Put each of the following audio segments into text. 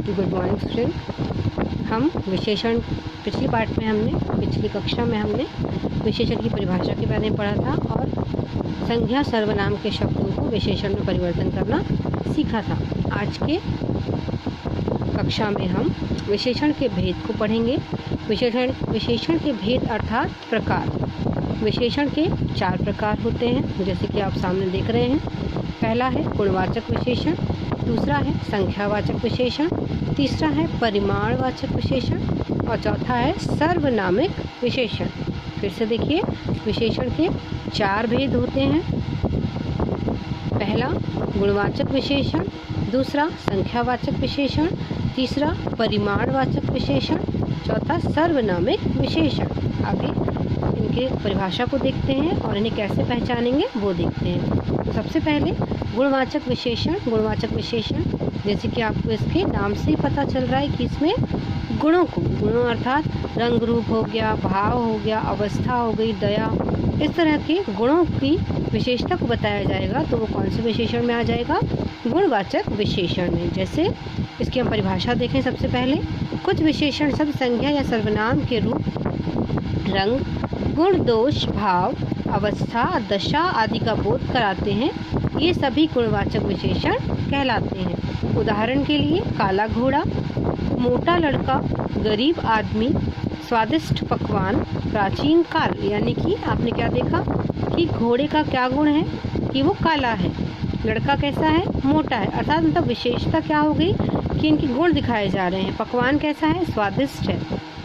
Good morning student. हम विशेषण पिछली कक्षा में हमने विशेषण की परिभाषा के बारे में पढ़ा था और संज्ञा सर्वनाम के शब्दों को विशेषण में परिवर्तन करना सीखा था। आज के कक्षा में हम विशेषण के भेद को पढ़ेंगे। विशेषण के भेद अर्थात प्रकार। विशेषण के 4 प्रकार होते हैं, जैसे कि आप सामने देख रहे हैं। पहला है गुणवाचक विशेषण, दूसरा है संख्यावाचक विशेषण, तीसरा है परिमाणवाचक विशेषण और चौथा है सर्वनामिक विशेषण। फिर से देखिए, विशेषण के 4 भेद होते हैं। पहला गुणवाचक विशेषण, दूसरा संख्यावाचक विशेषण, तीसरा परिमाणवाचक विशेषण, चौथा सर्वनामिक विशेषण। आगे इनके परिभाषा को देखते हैं और इन्हें कैसे पहचानेंगे वो देखते हैं। तो सबसे पहले गुणवाचक विशेषण। गुणवाचक विशेषण जैसे कि आपको इसके नाम से ही पता चल रहा है कि इसमें गुणों अर्थात रंग रूप हो गया, भाव हो गया, अवस्था हो गई, दया, इस तरह के गुणों की विशेषता को बताया जाएगा। तो वो कौन से विशेषण में आ जाएगा? गुणवाचक विशेषण में। जैसे इसकी हम परिभाषा देखें। सबसे पहले कुछ विशेषण शब्द, संज्ञा या सर्वनाम के रूप, रंग, गुण, दोष, भाव, अवस्था, दशा आदि का बोध कराते हैं। ये सभी गुणवाचक विशेषण कहलाते हैं। उदाहरण के लिए काला घोड़ा, मोटा लड़का, गरीब आदमी, स्वादिष्ट पकवान, प्राचीन काल। यानी कि आपने क्या देखा कि घोड़े का क्या गुण है कि वो काला है, लड़का कैसा है, मोटा है, अर्थात मतलब विशेषता क्या हो गई कि इनके गुण दिखाए जा रहे हैं। पकवान कैसा है, स्वादिष्ट है।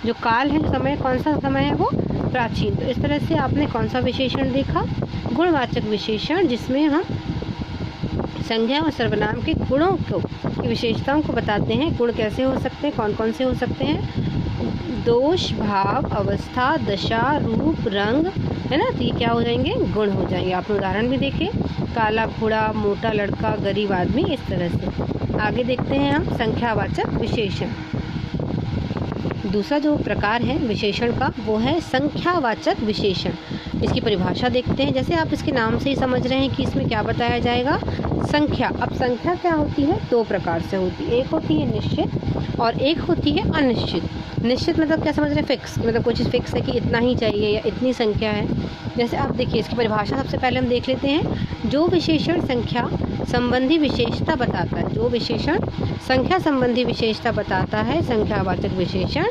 जो काल है, समय कौन सा समय है, वो प्राचीन। तो इस तरह से आपने कौन सा विशेषण देखा? गुणवाचक विशेषण, जिसमें हम संज्ञा और सर्वनाम के गुणों को, की विशेषताओं को बताते हैं। गुण कैसे हो सकते हैं, कौन कौन से हो सकते हैं? दोष, भाव, अवस्था, दशा, रूप, रंग, है ना। तो ये क्या हो जाएंगे? गुण हो जाएंगे। आपने उदाहरण भी देखे, काला घोड़ा, मोटा लड़का, गरीब आदमी, इस तरह से। आगे देखते हैं हम संख्यावाचक विशेषण। दूसरा जो प्रकार है विशेषण का वो है संख्यावाचक विशेषण। इसकी परिभाषा देखते हैं। जैसे आप इसके नाम से ही समझ रहे हैं कि इसमें क्या बताया जाएगा? संख्या। अब संख्या क्या होती है? 2 प्रकार से होती है। एक होती है निश्चित और एक होती है अनिश्चित। निश्चित मतलब क्या समझ रहे हैं? फिक्स, मतलब कोई चीज़ फिक्स है कि इतना ही चाहिए या इतनी संख्या है। जैसे आप देखिए, इसकी परिभाषा सबसे पहले हम देख लेते हैं। जो विशेषण संख्या संबंधी विशेषता बताता है, जो विशेषण संख्या संबंधी विशेषता बताता है, संख्यावाचक विशेषण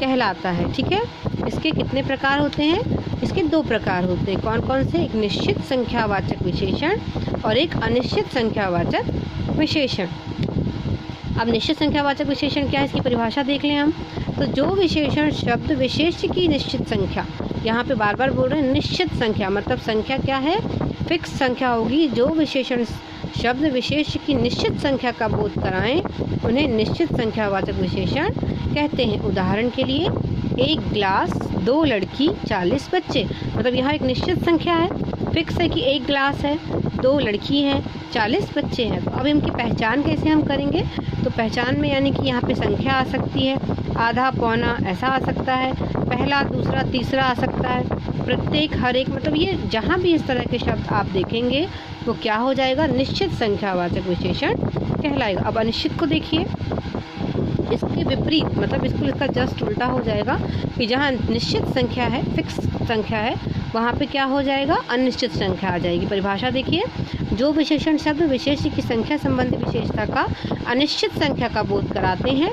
कहलाता है। ठीक है। इसके कितने प्रकार होते हैं? इसके 2 प्रकार होते हैं। कौन कौन से? एक निश्चित संख्यावाचक विशेषण और एक अनिश्चित संख्यावाचक विशेषण। अब निश्चित संख्यावाचक विशेषण क्या है, इसकी परिभाषा देख लें हम। तो जो विशेषण शब्द विशेष की निश्चित संख्या, यहाँ पे बार बार बोल रहे हैं निश्चित संख्या, मतलब संख्या क्या है? फिक्स संख्या होगी। जो विशेषण शब्द विशेष की निश्चित संख्या का बोध कराएं, उन्हें निश्चित संख्यावाचक विशेषण कहते हैं। उदाहरण के लिए 1 गिलास, 2 लड़की, 40 बच्चे। मतलब यहाँ एक निश्चित संख्या है, फिक्स है कि 1 गिलास है, 2 लड़की हैं, 40 बच्चे हैं। तो अब इनकी पहचान कैसे हम करेंगे? तो पहचान में यानी कि यहाँ पे संख्या आ सकती है, आधा, पौना, ऐसा आ सकता है, पहला, दूसरा, तीसरा आ सकता है, प्रत्येक, हर एक, मतलब ये जहाँ भी इस तरह के शब्द आप देखेंगे वो क्या हो जाएगा? निश्चित संख्यावाचक विशेषण कहलाएगा। अब अनिश्चित को देखिए, इसके विपरीत, मतलब इसको इसका जस्ट उल्टा हो जाएगा कि जहाँ निश्चित संख्या है, फिक्स संख्या है, वहाँ पे क्या हो जाएगा? अनिश्चित संख्या आ जाएगी। परिभाषा देखिए, जो विशेषण शब्द विशेष की संख्या संबंधी विशेषता का अनिश्चित संख्या का बोध कराते हैं,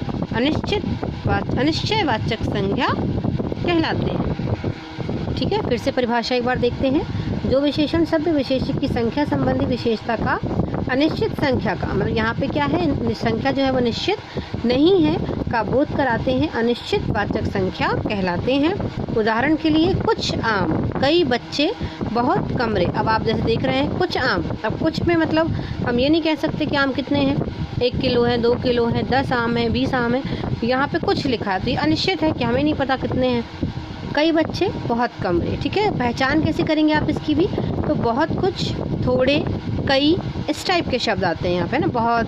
अनिश्चयवाचक संज्ञा कहलाते हैं। ठीक है। फिर से परिभाषा एक बार देखते हैं। जो विशेषण शब्द विशेष की संख्या संबंधी विशेषता का अनिश्चित संख्या का, मतलब यहाँ पे क्या है? संख्या जो है वो निश्चित नहीं है का बोध कराते हैं, अनिश्चित वाचक संख्या कहलाते हैं। उदाहरण के लिए कुछ आम, कई बच्चे, बहुत कमरे। अब आप जैसे देख रहे हैं कुछ आम, अब कुछ में मतलब हम ये नहीं कह सकते कि आम कितने हैं, 1 किलो है, 2 किलो है, 10 आम है, 20 आम है। यहाँ पे कुछ लिखा है तो ये अनिश्चित है कि हमें नहीं पता कितने हैं। कई बच्चे, बहुत कमरे। ठीक है। पहचान कैसे करेंगे आप इसकी भी? तो बहुत, कुछ, थोड़े, कई, इस टाइप के शब्द आते हैं यहाँ पे ना। बहुत,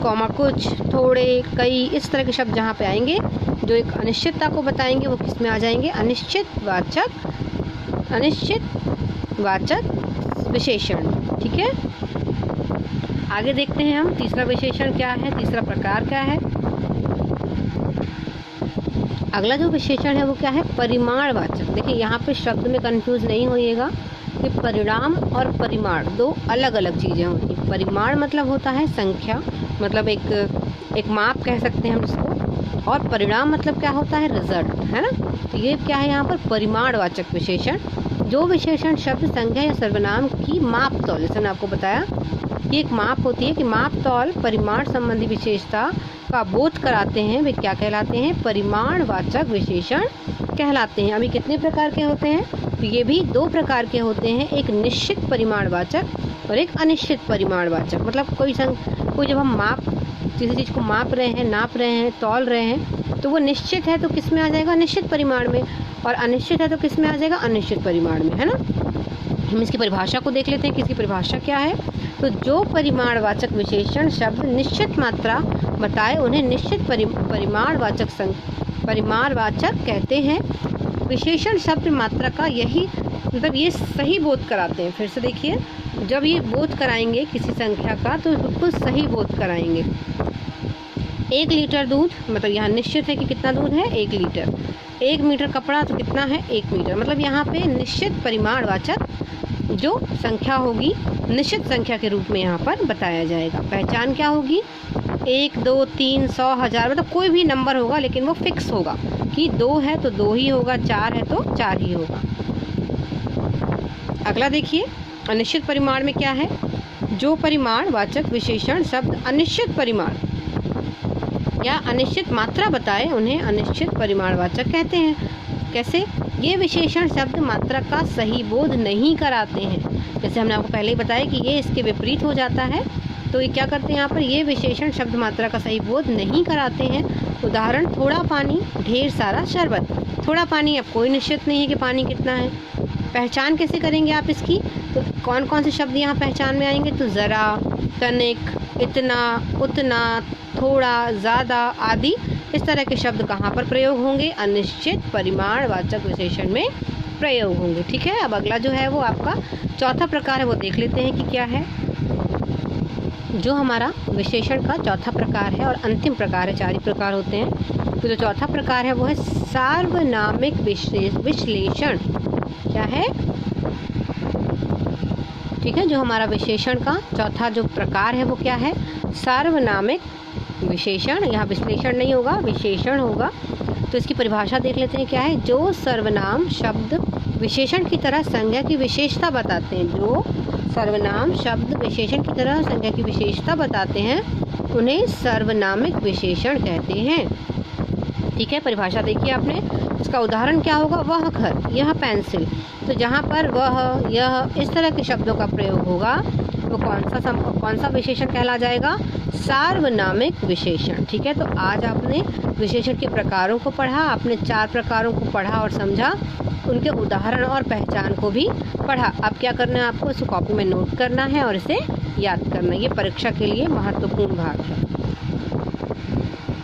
कॉमा, कुछ, थोड़े, कई, इस तरह के शब्द जहाँ पे आएंगे जो एक अनिश्चितता को बताएंगे, वो किस में आ जाएंगे? अनिश्चित वाचक विशेषण। ठीक है। आगे देखते हैं हम तीसरा विशेषण क्या है, तीसरा प्रकार क्या है। अगला जो विशेषण है वो क्या है, परिमाणवाचक। देखिए यहाँ पे शब्द में कंफ्यूज नहीं होइएगा कि परिणाम और परिमाण दो अलग अलग चीज़ें होती हैं। परिमाण मतलब होता है संख्या, मतलब एक माप कह सकते हैं हम इसको, और परिणाम मतलब क्या होता है, रिजल्ट, है ना। तो ये क्या है यहाँ पर परिमाणवाचक विशेषण। जो विशेषण शब्द, संज्ञा या सर्वनाम की माप तौल, जैसे मैंने आपको बताया कि एक माप होती है कि माप तौल परिमाण संबंधी विशेषता का बोध कराते हैं, वे क्या कहलाते हैं, परिमाणवाचक विशेषण कहलाते हैं। अभी कितने प्रकार के होते हैं, तो ये भी दो प्रकार के होते हैं, एक निश्चित परिमाणवाचक और एक अनिश्चित परिमाणवाचक। मतलब कोई जब हम किसी चीज़ को माप रहे हैं, नाप रहे हैं, तौल रहे हैं, तो वो निश्चित है तो किस में आ जाएगा, निश्चित परिमाण में, और अनिश्चित है तो किस में आ जाएगा, अनिश्चित परिमाण में, है ना। हम इसकी परिभाषा को देख लेते हैं कि इसकी परिभाषा क्या है। तो जो परिमाणवाचक विशेषण शब्द निश्चित मात्रा बताए उन्हें निश्चित परिमाणवाचक कहते हैं। विशेषण शब्द मात्रा का यही मतलब ये सही बोध कराते हैं। फिर से देखिए, जब ये बोध कराएंगे किसी संख्या का तो बिल्कुल सही बोध कराएंगे। 1 लीटर दूध, मतलब यहाँ निश्चित है कि कितना दूध है, 1 लीटर। 1 मीटर कपड़ा तो कितना है, 1 मीटर। मतलब यहाँ पे निश्चित परिमाणवाचक जो संख्या होगी निश्चित संख्या के रूप में यहाँ पर बताया जाएगा। पहचान क्या होगी, 1, 2, 3, 100, 1000, मतलब कोई भी नंबर होगा लेकिन वो फिक्स होगा कि 2 है तो 2 ही होगा, 4 है तो 4 ही होगा। अगला देखिए, अनिश्चित परिमाण में क्या है, जो परिमाणवाचक विशेषण शब्द अनिश्चित परिमाण या अनिश्चित मात्रा बताए उन्हें अनिश्चित परिमाणवाचक कहते हैं। कैसे, ये विशेषण शब्द मात्रा का सही बोध नहीं कराते हैं। जैसे हमने आपको पहले ही बताया कि ये इसके विपरीत हो जाता है, तो ये क्या करते हैं यहाँ पर, ये विशेषण शब्द मात्रा का सही बोध नहीं कराते हैं। उदाहरण, थोड़ा पानी, ढेर सारा शरबत। थोड़ा पानी, अब कोई निश्चित नहीं है कि पानी कितना है। पहचान कैसे करेंगे आप इसकी, तो कौन कौन से शब्द यहाँ पहचान में आएंगे, तो ज़रा, तनिक, इतना, उतना, थोड़ा, ज़्यादा आदि इस तरह के शब्द कहाँ पर प्रयोग होंगे, अनिश्चित परिमाणवाचक विशेषण में प्रयोग होंगे। ठीक है, अब अगला जो है वो आपका चौथा प्रकार है, वो देख लेते हैं कि क्या है। जो हमारा विशेषण का चौथा प्रकार है और अंतिम प्रकार है, 4 ही प्रकार होते हैं। तो जो चौथा प्रकार है वो है सार्वनामिक विश्लेषण। क्या है, ठीक है, जो हमारा विशेषण का चौथा जो प्रकार है वो क्या है, सार्वनामिक विशेषण। यहाँ विश्लेषण नहीं होगा, विशेषण होगा। तो इसकी परिभाषा देख लेते हैं क्या है, जो सर्वनाम शब्द विशेषण की तरह संज्ञा की विशेषता बताते हैं। जो सर्वनाम शब्द विशेषण की तरह संज्ञा की विशेषता बताते हैं उन्हें सर्वनामिक विशेषण कहते हैं। ठीक है, परिभाषा देखिए आपने, इसका उदाहरण क्या होगा, वह घर, यह पेंसिल। तो जहाँ पर वह, यह, इस तरह के शब्दों का प्रयोग होगा वो कौन सा विशेषण कहला जाएगा, सार्वनामिक विशेषण। ठीक है, तो आज आपने विशेषण के प्रकारों को पढ़ा, आपने 4 प्रकारों को पढ़ा और समझा, उनके उदाहरण और पहचान को भी पढ़ा। अब क्या करना है आपको, इसे कॉपी में नोट करना है और इसे याद करना है। ये परीक्षा के लिए महत्वपूर्ण भाग है।